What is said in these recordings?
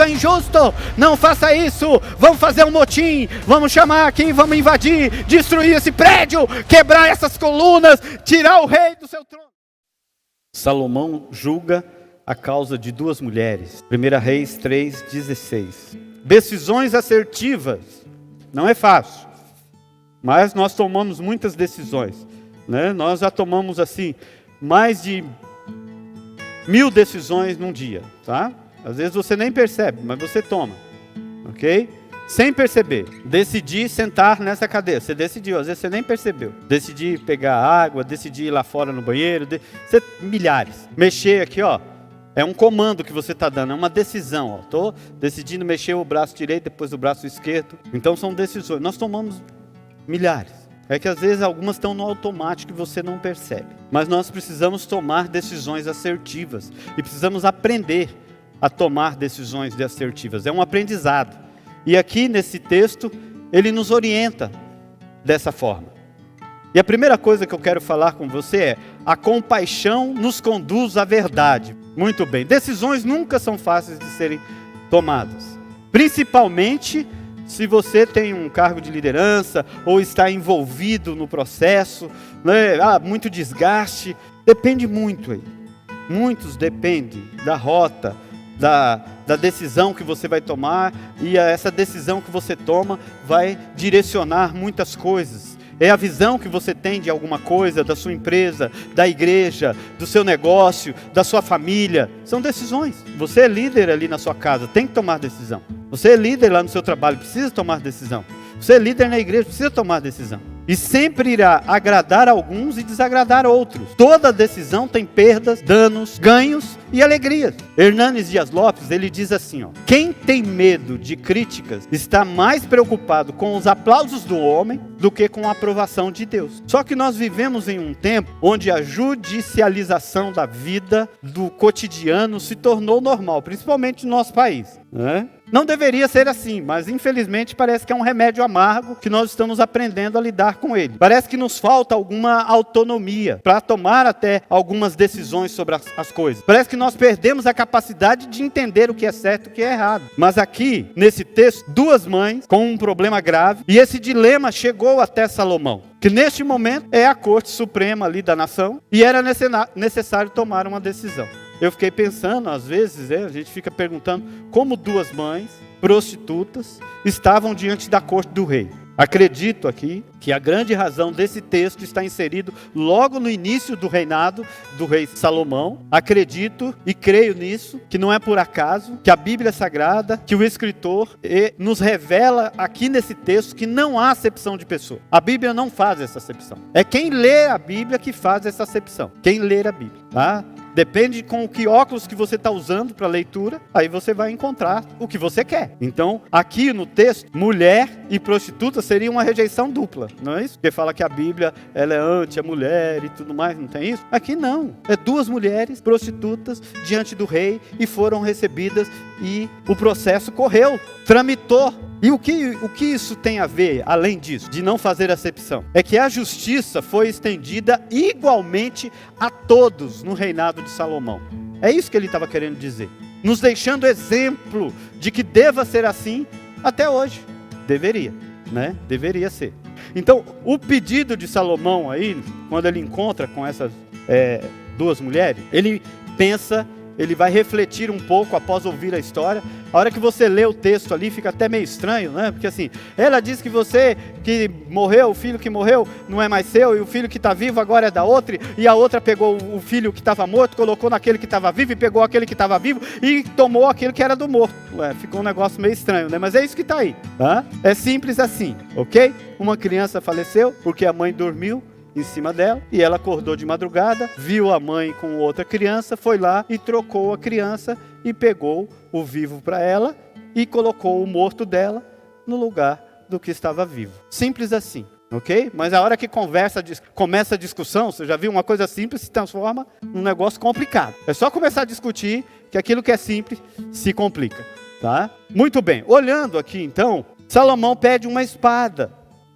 isso é injusto, não faça isso, vamos fazer um motim, vamos chamar aqui, vamos invadir, destruir esse prédio, quebrar essas colunas, tirar o rei do seu trono. Salomão julga a causa de duas mulheres. 1 Reis 3:16. Decisões assertivas. Não é fácil, mas nós tomamos muitas decisões, né? Nós já tomamos assim, mais de 1000 decisões num dia, tá? Às vezes você nem percebe, mas você toma, ok? Sem perceber. Decidi sentar nessa cadeira, você decidiu, às vezes você nem percebeu. Decidi pegar água, decidi ir lá fora no banheiro, milhares. Mexer aqui, ó, é um comando que você está dando, é uma decisão. Estou decidindo mexer o braço direito, depois o braço esquerdo. Então são decisões. Nós tomamos milhares. É que às vezes algumas estão no automático e você não percebe. Mas nós precisamos tomar decisões assertivas. E precisamos aprender a tomar decisões assertivas. É um aprendizado. E aqui nesse texto, ele nos orienta dessa forma. E a primeira coisa que eu quero falar com você é: a compaixão nos conduz à verdade. Muito bem, decisões nunca são fáceis de serem tomadas. Principalmente se você tem um cargo de liderança ou está envolvido no processo, né? Muito desgaste. Depende muito aí. Muitos dependem da rota, da decisão que você vai tomar. E essa decisão que você toma vai direcionar muitas coisas. É a visão que você tem de alguma coisa, da sua empresa, da igreja, do seu negócio, da sua família. São decisões. Você é líder ali na sua casa, tem que tomar decisão. Você é líder lá no seu trabalho, precisa tomar decisão. Você é líder na igreja, precisa tomar decisão. E sempre irá agradar alguns e desagradar outros. Toda decisão tem perdas, danos, ganhos e alegrias. Hernanes Dias Lopes, ele diz assim, ó: quem tem medo de críticas está mais preocupado com os aplausos do homem do que com a aprovação de Deus. Só que nós vivemos em um tempo onde a judicialização da vida, do cotidiano, se tornou normal, principalmente no nosso país, né? Não deveria ser assim, mas infelizmente parece que é um remédio amargo que nós estamos aprendendo a lidar com ele. Parece que nos falta alguma autonomia para tomar até algumas decisões sobre as coisas. Parece que nós perdemos a capacidade de entender o que é certo e o que é errado. Mas aqui, nesse texto, duas mães com um problema grave, e esse dilema chegou até Salomão, que neste momento é a corte suprema ali da nação, e era necessário tomar uma decisão. Eu fiquei pensando, às vezes, a gente fica perguntando como duas mães prostitutas estavam diante da corte do rei. Acredito aqui que a grande razão desse texto está inserido logo no início do reinado do rei Salomão. Acredito e creio nisso, que não é por acaso, que a Bíblia é sagrada, que o escritor nos revela aqui nesse texto que não há acepção de pessoa. A Bíblia não faz essa acepção. É quem lê a Bíblia que faz essa acepção. Quem lê a Bíblia, tá? Depende com que óculos que você está usando para leitura, aí você vai encontrar o que você quer. Então, aqui no texto, mulher e prostituta seria uma rejeição dupla, não é isso? Porque fala que a Bíblia ela é anti a mulher e tudo mais, não tem isso? Aqui não, é duas mulheres prostitutas diante do rei e foram recebidas e o processo correu, tramitou. E o que isso tem a ver, além disso, de não fazer acepção? É que a justiça foi estendida igualmente a todos no reinado de Salomão. É isso que ele estava querendo dizer. Nos deixando exemplo de que deva ser assim até hoje. Deveria, né? Deveria ser. Então, o pedido de Salomão aí, quando ele encontra com essas duas mulheres, ele pensa... Ele vai refletir um pouco após ouvir a história. A hora que você lê o texto ali, fica até meio estranho, né? Porque assim, ela diz que você que morreu, o filho que morreu não é mais seu, e o filho que está vivo agora é da outra, e a outra pegou o filho que estava morto, colocou naquele que estava vivo, e pegou aquele que estava vivo, e tomou aquele que era do morto. Ficou um negócio meio estranho, né? Mas é isso que está aí, tá? É simples assim, ok? Uma criança faleceu porque a mãe dormiu em cima dela, e ela acordou de madrugada, viu a mãe com outra criança, foi lá e trocou a criança e pegou o vivo para ela e colocou o morto dela no lugar do que estava vivo. Simples assim, ok? Mas a hora que começa a discussão, você já viu, uma coisa simples se transforma num negócio complicado. É só começar a discutir que aquilo que é simples se complica, tá? Muito bem, olhando aqui então, Salomão pede uma espada.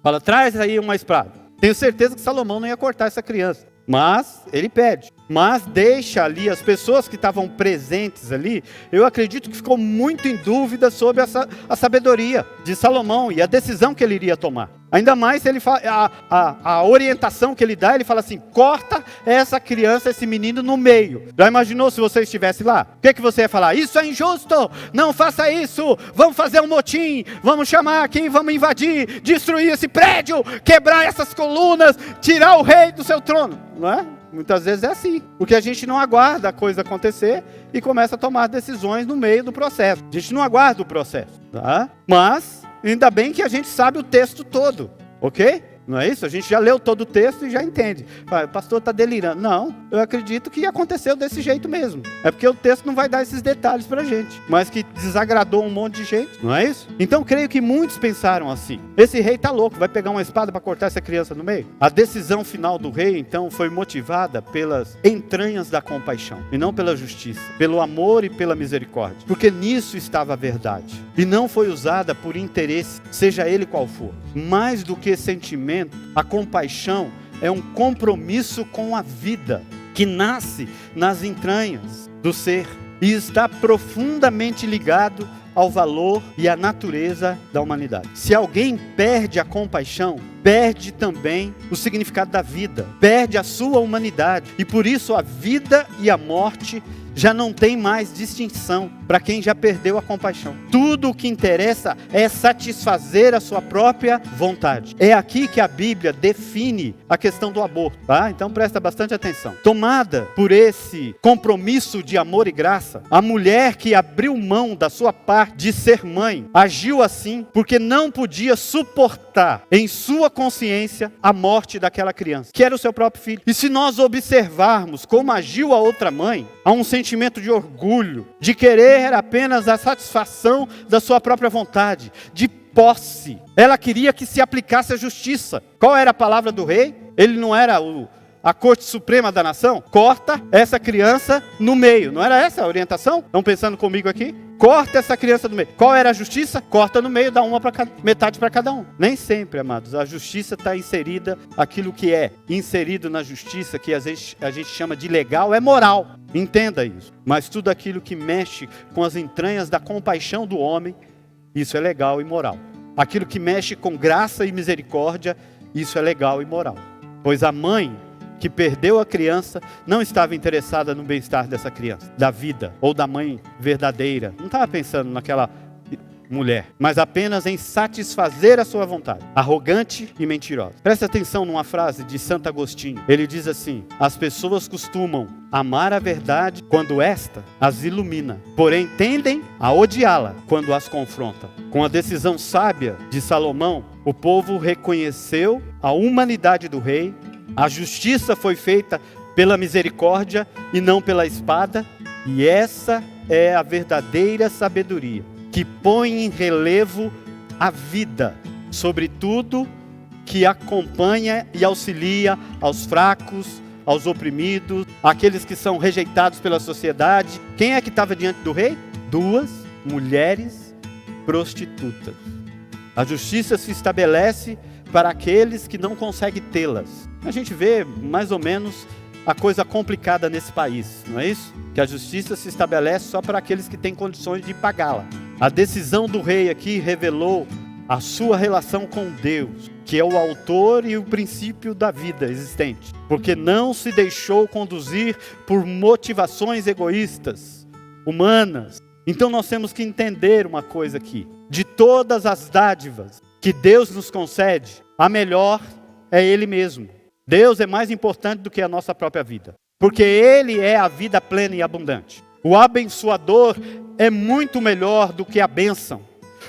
Fala, traz aí uma espada. Tenho certeza que Salomão não ia cortar essa criança, mas ele pede. mas deixa ali as pessoas que estavam presentes ali, eu acredito que ficou muito em dúvida sobre a sabedoria de Salomão e a decisão que ele iria tomar. Ainda mais ele fala, a orientação que ele dá, ele fala assim: corta essa criança, esse menino no meio. Já imaginou se você estivesse lá? O que você ia falar? Isso é injusto, não faça isso, vamos fazer um motim, vamos chamar aqui, vamos invadir, destruir esse prédio, quebrar essas colunas, tirar o rei do seu trono. Não é? Muitas vezes é assim, porque a gente não aguarda a coisa acontecer e começa a tomar decisões no meio do processo. A gente não aguarda o processo, tá? Mas ainda bem que a gente sabe o texto todo, ok? Não é isso? A gente já leu todo o texto e já entende. O pastor está delirando. Não, eu acredito que aconteceu desse jeito mesmo. É porque o texto não vai dar esses detalhes para a gente. Mas que desagradou um monte de gente, não é isso? Então creio que muitos pensaram assim: esse rei está louco, vai pegar uma espada para cortar essa criança no meio? A decisão final do rei, então, foi motivada pelas entranhas da compaixão. E não pela justiça. Pelo amor e pela misericórdia. Porque nisso estava a verdade. E não foi usada por interesse, seja ele qual for. Mais do que sentimento, a compaixão é um compromisso com a vida que nasce nas entranhas do ser e está profundamente ligado ao valor e à natureza da humanidade. Se alguém perde a compaixão, perde também o significado da vida, perde a sua humanidade, e por isso a vida e a morte já não tem mais distinção para quem já perdeu a compaixão. Tudo o que interessa é satisfazer a sua própria vontade. É aqui que a Bíblia define a questão do aborto, tá? Então presta bastante atenção. Tomada por esse compromisso de amor e graça, a mulher que abriu mão da sua parte de ser mãe, agiu assim porque não podia suportar em sua consciência a morte daquela criança, que era o seu próprio filho. E se nós observarmos como agiu a outra mãe, há um sentimento de orgulho, de querer apenas a satisfação da sua própria vontade, de posse. Ela queria que se aplicasse a justiça. Qual era a palavra do rei? Ele não era a corte suprema da nação? Corta essa criança no meio. Não era essa a orientação? Estão pensando comigo aqui? Corta essa criança no meio. Qual era a justiça? Corta no meio, dá metade para cada um. Nem sempre, amados, a justiça está inserida, aquilo que é inserido na justiça, que às vezes a gente chama de legal, é moral. Entenda isso. Mas tudo aquilo que mexe com as entranhas da compaixão do homem, isso é legal e moral. Aquilo que mexe com graça e misericórdia, isso é legal e moral. Pois a mãe que perdeu a criança não estava interessada no bem-estar dessa criança, da vida, ou da mãe verdadeira. Não estava pensando naquela mulher, mas apenas em satisfazer a sua vontade, arrogante e mentirosa. Presta atenção numa frase de Santo Agostinho. Ele diz assim: as pessoas costumam amar a verdade quando esta as ilumina, porém tendem a odiá-la quando as confronta. Com a decisão sábia de Salomão, o povo reconheceu a humanidade do rei, a justiça foi feita pela misericórdia e não pela espada, e essa é a verdadeira sabedoria, que põe em relevo a vida, sobretudo que acompanha e auxilia aos fracos, aos oprimidos, aqueles que são rejeitados pela sociedade. Quem é que estava diante do rei? 2 mulheres prostitutas. A justiça se estabelece para aqueles que não conseguem tê-las. A gente vê mais ou menos a coisa complicada nesse país, não é isso? Que a justiça se estabelece só para aqueles que têm condições de pagá-la. A decisão do rei aqui revelou a sua relação com Deus, que é o autor e o princípio da vida existente, porque não se deixou conduzir por motivações egoístas, humanas. Então nós temos que entender uma coisa aqui: de todas as dádivas que Deus nos concede, a melhor é Ele mesmo. Deus é mais importante do que a nossa própria vida, porque Ele é a vida plena e abundante. O abençoador é muito melhor do que a bênção.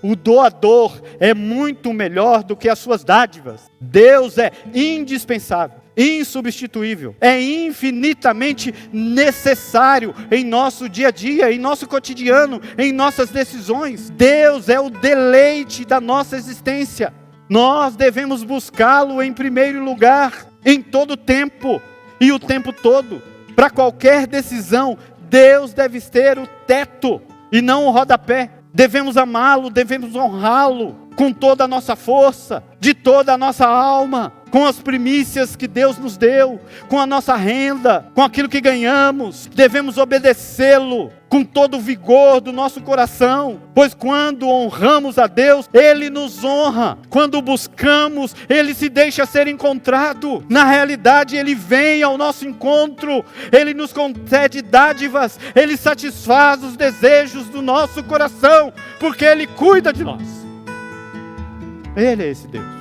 O doador é muito melhor do que as suas dádivas. Deus é indispensável, insubstituível, é infinitamente necessário em nosso dia a dia, em nosso cotidiano, em nossas decisões. Deus é o deleite da nossa existência. Nós devemos buscá-lo em primeiro lugar, em todo tempo e o tempo todo. Para qualquer decisão, Deus deve ter o teto e não o rodapé. Devemos amá-lo, devemos honrá-lo com toda a nossa força, de toda a nossa alma, com as primícias que Deus nos deu, com a nossa renda, com aquilo que ganhamos. Devemos obedecê-lo com todo o vigor do nosso coração, pois quando honramos a Deus, Ele nos honra. Quando o buscamos, Ele se deixa ser encontrado. Na realidade, Ele vem ao nosso encontro, Ele nos concede dádivas, Ele satisfaz os desejos do nosso coração, porque Ele cuida de nós. Ele é esse Deus.